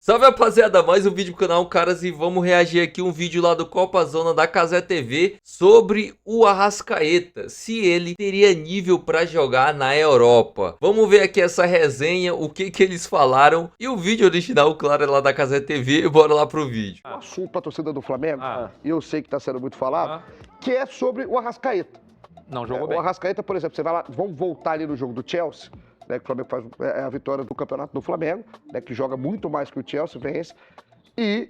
Salve, rapaziada, mais um vídeo pro canal Caras e vamos reagir aqui um vídeo lá do Copa Zona da Cazé TV sobre o Arrascaeta, se ele teria nível pra jogar na Europa. Vamos ver aqui essa resenha, o que eles falaram e o vídeo original, claro, é lá da Cazé TV, bora lá pro vídeo. Um assunto pra torcida do Flamengo, e eu sei que tá sendo muito falado, que é sobre o Arrascaeta. Não jogou bem. O Arrascaeta, por exemplo, você vai lá, vamos voltar ali no jogo do Chelsea, né, que o Flamengo faz a vitória do campeonato do Flamengo, né, que joga muito mais que o Chelsea, vence. E,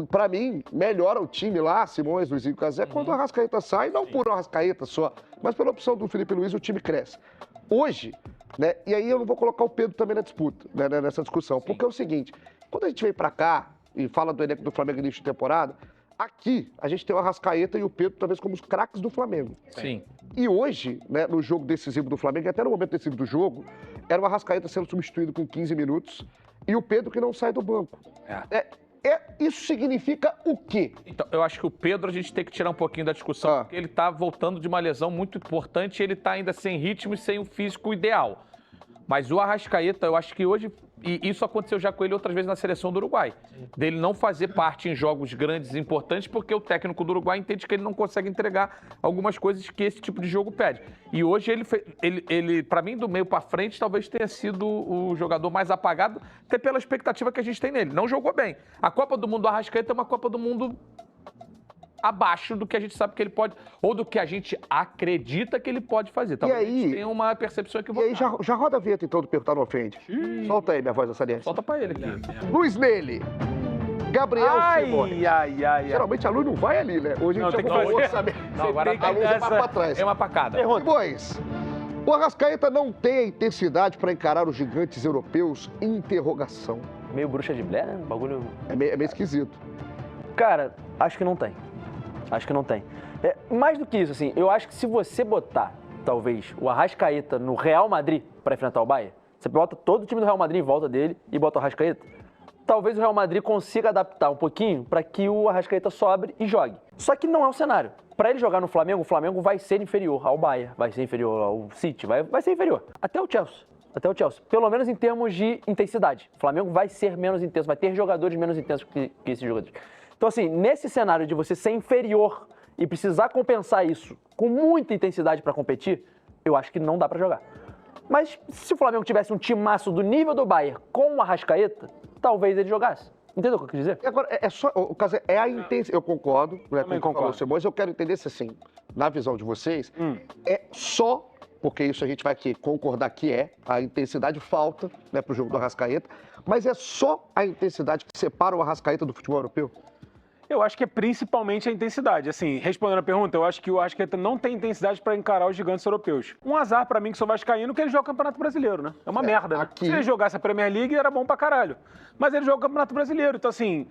pra mim, melhora o time lá, Simões, Luizinho, Cazé, quando o Arrascaeta sai, não por Arrascaeta só, mas pela opção do Felipe Luiz, o time cresce. Hoje, né, e aí eu não vou colocar o Pedro também na disputa, né, nessa discussão, porque é o seguinte, quando a gente vem pra cá e fala do elenco do Flamengo início de temporada, aqui a gente tem o Arrascaeta e o Pedro talvez como os craques do Flamengo. Sim. E hoje, né, no jogo decisivo do Flamengo, e até no momento decisivo do jogo, era o Arrascaeta sendo substituído com 15 minutos e o Pedro que não sai do banco. Isso significa o quê? Então, eu acho que o Pedro a gente tem que tirar um pouquinho da discussão, porque ele tá voltando de uma lesão muito importante e ele tá ainda sem ritmo e sem o físico ideal. Mas o Arrascaeta, eu acho que hoje, e isso aconteceu já com ele outras vezes na seleção do Uruguai, dele não fazer parte em jogos grandes e importantes, porque o técnico do Uruguai entende que ele não consegue entregar algumas coisas que esse tipo de jogo pede. E hoje ele para mim, do meio para frente, talvez tenha sido o jogador mais apagado, até pela expectativa que a gente tem nele. Não jogou bem. A Copa do Mundo do Arrascaeta é uma Copa do Mundo abaixo do que a gente sabe que ele pode, ou do que a gente acredita que ele pode fazer. Talvez a gente tenha uma percepção equivocada. E aí já roda a vinheta então do Perguntar Não Ofende. Solta aí minha voz da saliência. Solta pra ele aqui. Luz nele. Gabriel Simões. Geralmente a luz não vai ali, né? Hoje a gente vai saber. Não, agora a luz é mais pra trás. É uma pacada. Simões, o Arrascaeta não tem a intensidade para encarar os gigantes europeus? Interrogação. Meio bruxa de Blair, né? O bagulho... É meio esquisito. Cara, acho que não tem. Acho que não tem. Mais do que isso, assim, eu acho que se você botar, talvez, o Arrascaeta no Real Madrid para enfrentar o Bayern, você bota todo o time do Real Madrid em volta dele e bota o Arrascaeta, talvez o Real Madrid consiga adaptar um pouquinho para que o Arrascaeta sobre e jogue. Só que não é o cenário. Para ele jogar no Flamengo, o Flamengo vai ser inferior ao Bayern, vai ser inferior ao City, vai ser inferior. Até o Chelsea. Pelo menos em termos de intensidade. O Flamengo vai ser menos intenso, vai ter jogadores menos intensos que esses jogadores. Então, assim, nesse cenário de você ser inferior e precisar compensar isso com muita intensidade para competir, eu acho que não dá para jogar. Mas se o Flamengo tivesse um timaço do nível do Bayern com o Arrascaeta, talvez ele jogasse. Entendeu o que eu quis dizer? Agora, o caso é a intensidade. Eu concordo, né, com o que falou o Simões, eu quero entender se, assim, na visão de vocês, é só, porque isso a gente vai aqui concordar que a intensidade falta, né, pro jogo do Arrascaeta, mas é só a intensidade que separa o Arrascaeta do futebol europeu? Eu acho que é principalmente a intensidade. Assim, respondendo a pergunta, eu acho que o Arrascaeta não tem intensidade para encarar os gigantes europeus. Um azar para mim que sou vascaíno que ele joga o Campeonato Brasileiro, né? É uma merda, né? Se ele jogasse a Premier League era bom pra caralho. Mas ele joga o Campeonato Brasileiro, então assim...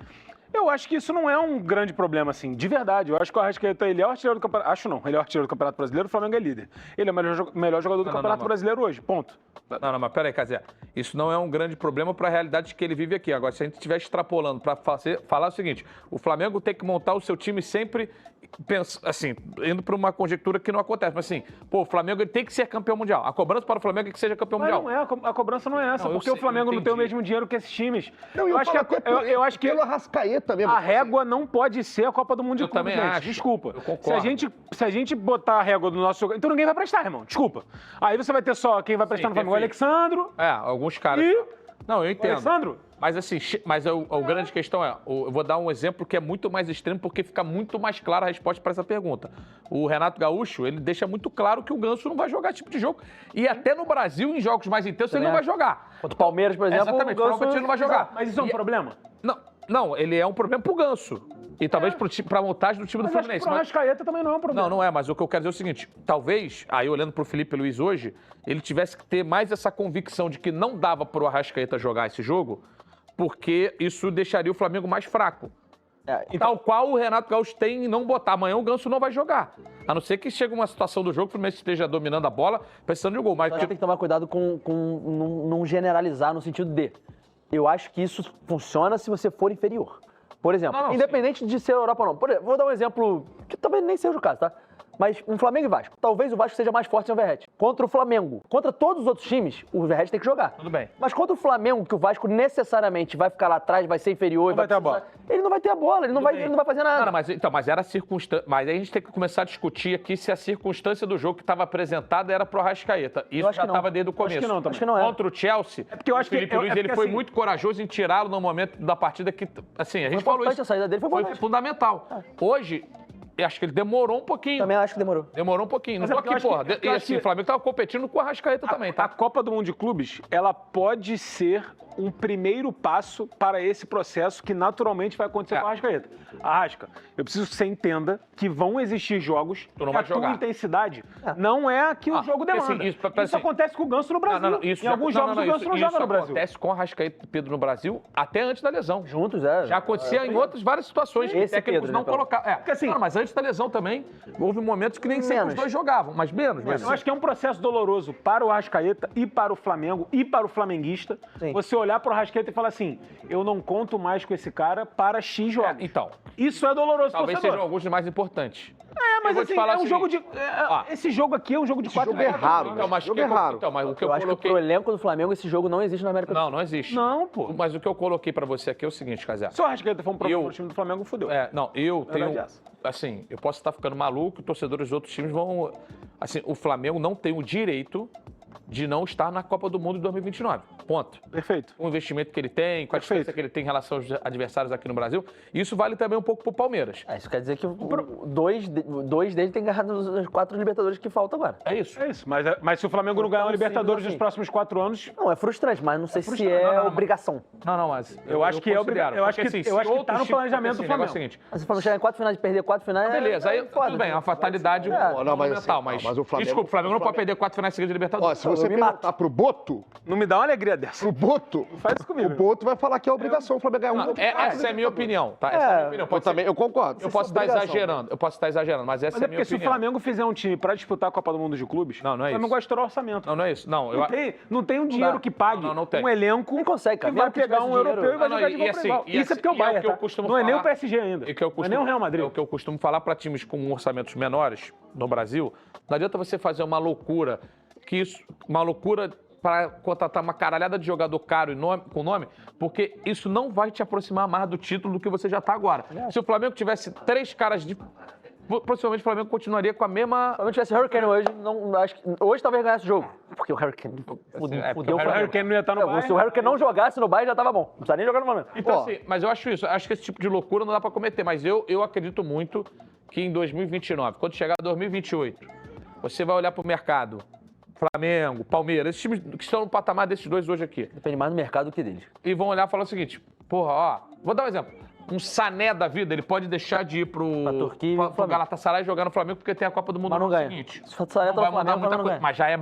Eu acho que isso não é um grande problema, assim, de verdade. Eu acho que o Arrascaeta, ele é o artilheiro do Campeonato... Acho não, ele é o artilheiro do Campeonato Brasileiro, o Flamengo é líder. Ele é o melhor jogador do Campeonato Brasileiro hoje, ponto. Não, mas peraí, Cazé. Isso não é um grande problema para a realidade que ele vive aqui. Agora, se a gente estiver extrapolando para falar o seguinte, o Flamengo tem que montar o seu time sempre, assim, indo para uma conjectura que não acontece. Mas assim, pô, o Flamengo ele tem que ser campeão mundial. A cobrança para o Flamengo é que seja campeão mundial. Não é, a cobrança não é essa, porque o Flamengo não tem o mesmo dinheiro que esses times. Não, eu acho que pelo Arrascaeta mesmo. A régua não pode ser a Copa do Mundo de clubes, gente. Desculpa. Eu concordo. Se a gente botar a régua do nosso jogo, então ninguém vai prestar, irmão. Desculpa. Aí você vai ter só quem vai prestar no Flamengo, o Alexandro. Alguns caras. Não, eu entendo. Alexandro? Mas assim, a grande questão é, eu vou dar um exemplo que é muito mais extremo porque fica muito mais clara a resposta para essa pergunta. O Renato Gaúcho, ele deixa muito claro que o Ganso não vai jogar esse tipo de jogo. E até no Brasil, em jogos mais intensos, ele não vai jogar. Contra o Palmeiras, por exemplo, exatamente, o Ganso ele não vai jogar. Mas isso é um problema? Não, ele é um problema pro Ganso. E talvez para a montagem do time do Fluminense. Mas o Arrascaeta também não é um problema. Não é, mas o que eu quero dizer é o seguinte, talvez, aí olhando pro Felipe Luiz hoje, ele tivesse que ter mais essa convicção de que não dava pro Arrascaeta jogar esse jogo, porque isso deixaria o Flamengo mais fraco. Tal qual o Renato Gaúcho tem em não botar. Amanhã o Ganso não vai jogar. A não ser que chegue uma situação do jogo que o Fluminense esteja dominando a bola, precisando de um gol. Mas acho que tem que tomar cuidado com não generalizar no sentido de... Eu acho que isso funciona se você for inferior. Por exemplo, independente de ser Europa ou não. Por exemplo, vou dar um exemplo que talvez nem seja o caso, tá? Mas um Flamengo e Vasco. Talvez o Vasco seja mais forte sem o Verratti. contra o Flamengo. Contra todos os outros times, o Verratti tem que jogar. Tudo bem. Mas contra o Flamengo, que o Vasco necessariamente vai ficar lá atrás, vai ser inferior... Não vai ter a bola. Ele não vai ter a bola, ele não vai fazer nada. Não, mas era a circunstância. Mas aí a gente tem que começar a discutir aqui se a circunstância do jogo que estava apresentada era pro Arrascaeta. Isso já estava desde o começo. Acho que não, também. Acho que não é. Contra o Chelsea, porque eu acho o Felipe Luiz ele foi muito corajoso em tirá-lo no momento da partida que, assim, a gente falou isso. A saída dele foi importante. Fundamental. Hoje, eu acho que ele demorou um pouquinho. Também acho que demorou. Demorou um pouquinho. Não Mas tô é porque aqui, eu porra. acho que- E assim, o Flamengo tava competindo com o Arrascaeta também, A tá? Copa do Mundo de Clubes, ela pode ser um primeiro passo para esse processo que naturalmente vai acontecer com a Arrascaeta. Arrasca, eu preciso que você entenda que vão existir jogos Tu não que vai a tua jogar. intensidade não é a que o jogo porque, demanda. assim, Isso, assim, acontece com o Ganso no Brasil. Isso em alguns jogos o Ganso não joga no Brasil. acontece com o Arrascaeta e Pedro no Brasil até antes da lesão. Juntos, Já acontecia em outras várias situações que Esse técnicos Pedro, não né, Paulo? colocavam. Porque, assim, mas antes da lesão também, houve momentos que nem sempre os dois jogavam, mas menos. Eu acho que é um processo doloroso para o Arrascaeta e para o Flamengo e para o flamenguista. Sim. Você olhar para o Arrascaeta e falar assim, eu não conto mais com esse cara para X jogos. Então, Isso é doloroso para o talvez torcedor. sejam alguns dos mais importantes. É, mas Eu vou te assim, falar é um o jogo de... seguinte, ó, esse jogo aqui é um jogo de quatro jogo é raro, Então, mas, jogo é raro. então, mas o que eu Eu acho que coloquei... pro elenco do Flamengo esse jogo não existe na América do Sul. Não existe. Não, pô. Mas o que eu coloquei pra você aqui é o seguinte, Casé. Se o Arrascaeta for um problema Eu- pro time do Flamengo, fudeu. Eu Verdade tenho... é essa. Assim, eu posso estar ficando maluco, torcedores dos outros times vão... Assim, o Flamengo não tem o direito de não estar na Copa do Mundo de 2029. Ponto. Perfeito. Com o investimento que ele tem, com a Perfeito. distância que ele tem em relação aos adversários aqui no Brasil. Isso vale também um pouco pro Palmeiras. Isso quer dizer que dois deles têm ganhado os 4 Libertadores que faltam agora. É isso. É isso. Mas se o Flamengo não ganhar uma Então, Libertadores simples nos assim. próximos 4 anos, Não, é frustrante, mas não sei se frustrante. é Não, não, obrigação. Não, mas... Eu acho que é considero. eu acho Porque, que- assim, eu se acho que tá outros no times- planejamento porque, do assim, o negócio é o Flamengo. seguinte, Mas se o Flamengo chegar em 4 finais e perder 4 finais... beleza, aí foda. tudo bem, é uma fatalidade Não, mas monumental, assim, mas o Flamengo- Desculpa, o Flamengo não pode perder 4 finais seguidas de Ó, Libertadores. se você me mato. perguntar pro Boto, Não me dá uma alegria dessa. faz isso comigo. O Boto vai falar que é obrigação o Flamengo ganhar um jogo. Essa é a minha opinião, tá? Essa é a minha opinião. Eu Pode ser- também, eu concordo. Eu posso estar Obrigação. exagerando, mas essa Mas é é a minha porque se o opinião. Flamengo fizer um time pra disputar a Copa do Mundo de clubes, Não é o Flamengo isso. vai estourar o orçamento. Não é isso. Não, eu... Não tem um dinheiro que pague Não tem. um elenco Nem consegue, cara. que vai Mesmo que pegar tivesse um dinheiro. europeu e vai Não, jogar de e igual pra assim, igual. e Isso é porque é o assim, e é o Bayern, que eu tá? costumo Não é nem o falar. PSG ainda. E que eu Não é nem o Real Madrid. É o que eu costumo falar para times com orçamentos menores no Brasil. Não adianta você fazer uma loucura, para contratar uma caralhada de jogador caro e com nome, porque isso não vai te aproximar mais do título do que você já tá agora. Se o Flamengo tivesse 3 caras de... Possivelmente o Flamengo continuaria com a mesma... Se o Flamengo tivesse Hurricane hoje, acho que hoje talvez ganhasse o jogo. Porque o Hurricane fudeu porque o o O Flamengo. Hurricane não ia estar no Bayern. Se o Hurricane não jogasse no Bayern, já tava bom. Não precisa nem jogar no momento. Então, Ó. assim, mas eu acho isso. Acho que esse tipo de loucura não dá pra cometer. Mas eu acredito muito que em 2029, quando chegar 2028, você vai olhar pro mercado, Flamengo, Palmeiras, esses times que estão no patamar desses dois hoje aqui, Depende mais do mercado do que deles. e vão olhar e falar o seguinte, porra, ó, vou dar um exemplo. Um Sané da vida, ele pode deixar de ir Pra Turquia e pro Flamengo. Galatasaray jogar no Flamengo porque tem a Copa do Mundo Mas não no ganha. seguinte. Se o Sané Não tá vai no mudar Flamengo, muita não coisa, ganha. mas já é...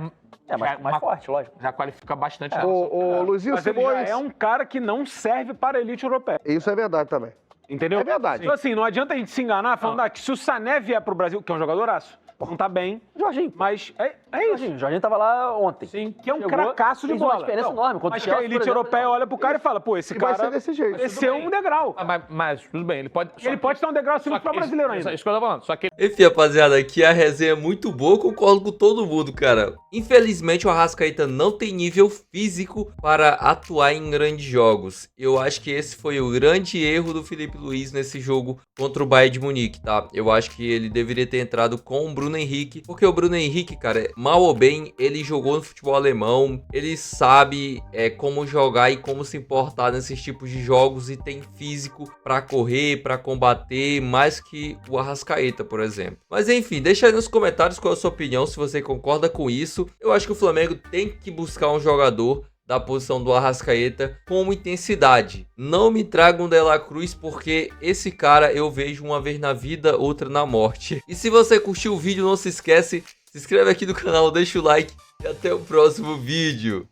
É, já mais forte, lógico. Já qualifica bastante. a Ô, Luizinho Mas ele já Simões, é um cara que não serve para a elite europeia. isso é verdade também. Entendeu? É verdade. Então, assim, não adianta a gente se enganar falando que se o Sané vier pro Brasil, que é um jogadoraço, não tá bem, Jorginho. mas é isso. O Jorginho tava lá ontem. Sim. Que é um Chegou, cracaço de fez bola. uma diferença Não, enorme. Contra mas o que a Chelsea, elite por exemplo, europeia olha pro cara e fala, pô, esse E vai cara... ser desse jeito. Esse é um degrau. Mas tudo bem, ele pode... Ele pode estar um degrau acima do próprio brasileiro ainda. Isso que eu tô falando. Só que Enfim, rapaziada, aqui a resenha é muito boa, concordo com todo mundo, cara. Infelizmente o Arrascaeta não tem nível físico para atuar em grandes jogos. Eu acho que esse foi o grande erro do Felipe Luiz nesse jogo contra o Bayern de Munique, tá? Eu acho que ele deveria ter entrado com o Bruno Henrique, porque o Bruno Henrique, cara, mal ou bem, ele jogou no futebol alemão, ele sabe como jogar e como se importar nesses tipos de jogos e tem físico para correr, para combater, mais que o Arrascaeta, por exemplo. Mas enfim, deixa aí nos comentários qual é a sua opinião, se você concorda com isso. Eu acho que o Flamengo tem que buscar um jogador da posição do Arrascaeta com intensidade. Não me tragam De La Cruz, porque esse cara eu vejo uma vez na vida, outra na morte. E se você curtiu o vídeo, não se esquece, se inscreve aqui no canal, deixa o like e até o próximo vídeo.